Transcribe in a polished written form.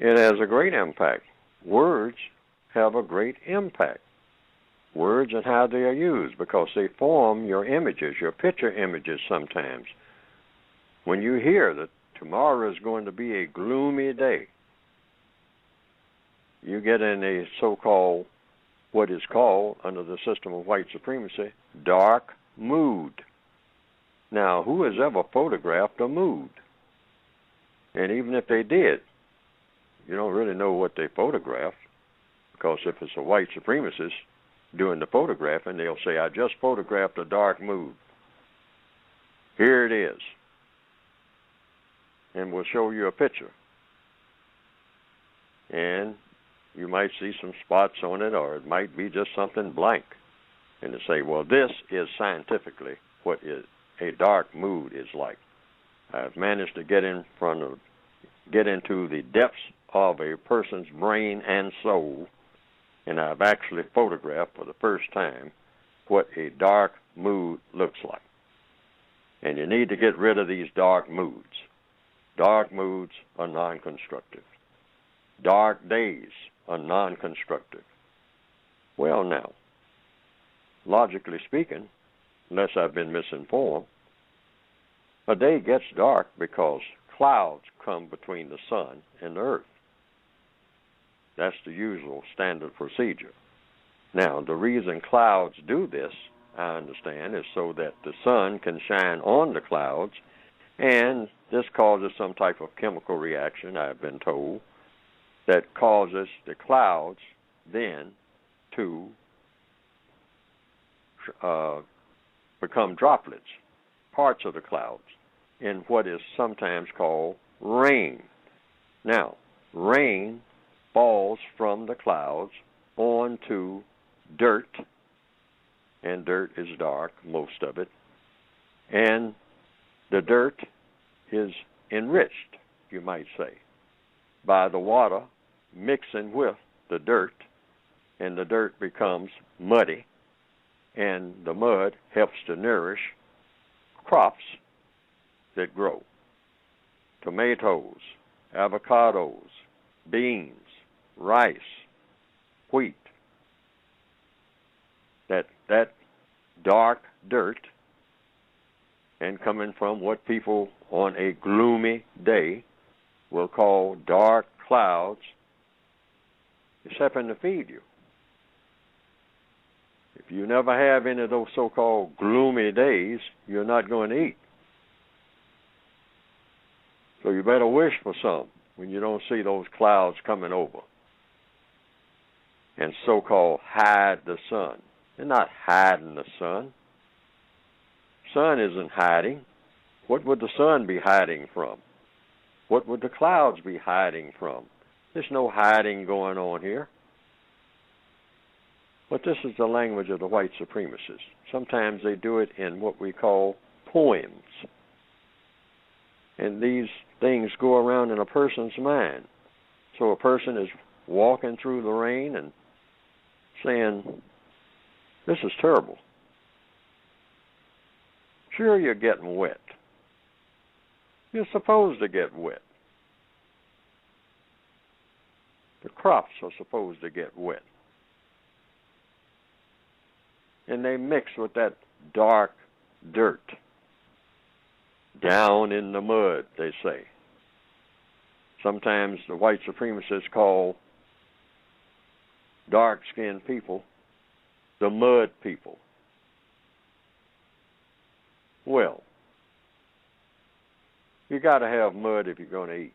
It has a great impact. Words have a great impact. Words and how they are used, because they form your images, your picture images sometimes. When you hear that tomorrow is going to be a gloomy day, you get in a so-called, what is called, under the system of white supremacy, dark mood. Now, who has ever photographed a mood? And even if they did, you don't really know what they photographed, because if it's a white supremacist doing the photographing, they'll say, I just photographed a dark mood. Here it is. And we'll show you a picture. And you might see some spots on it, or it might be just something blank. And to say, well, this is scientifically what is a dark mood is like. I've managed to get into the depths of a person's brain and soul, and I've actually photographed for the first time what a dark mood looks like. And you need to get rid of these dark moods. Dark moods are non-constructive. Dark days are non-constructive. Well, now, logically speaking, unless I've been misinformed, a day gets dark because clouds come between the sun and the earth. That's the usual standard procedure. Now, the reason clouds do this, I understand, is so that the sun can shine on the clouds, and this causes some type of chemical reaction, I've been told, that causes the clouds then to become droplets, parts of the clouds, in what is sometimes called rain. Now, rain falls from the clouds onto dirt, and dirt is dark, most of it, and the dirt is enriched, you might say, by the water mixing with the dirt, and the dirt becomes muddy, and the mud helps to nourish crops that grow. Tomatoes, avocados, beans, rice, wheat. That dark dirt, and coming from what people on a gloomy day will call dark clouds, is helping to feed you. If you never have any of those so-called gloomy days, you're not going to eat. So you better wish for some when you don't see those clouds coming over. And so-called hide the sun. They're not hiding the sun. Sun isn't hiding. What would the sun be hiding from? What would the clouds be hiding from? There's no hiding going on here. But this is the language of the white supremacists. Sometimes they do it in what we call poems. And these things go around in a person's mind. So a person is walking through the rain and saying, this is terrible. Sure, you're getting wet. You're supposed to get wet. The crops are supposed to get wet. And they mix with that dark dirt. Down in the mud, they say. Sometimes the white supremacists call dark-skinned people the mud people. Well, you got to have mud if you're going to eat.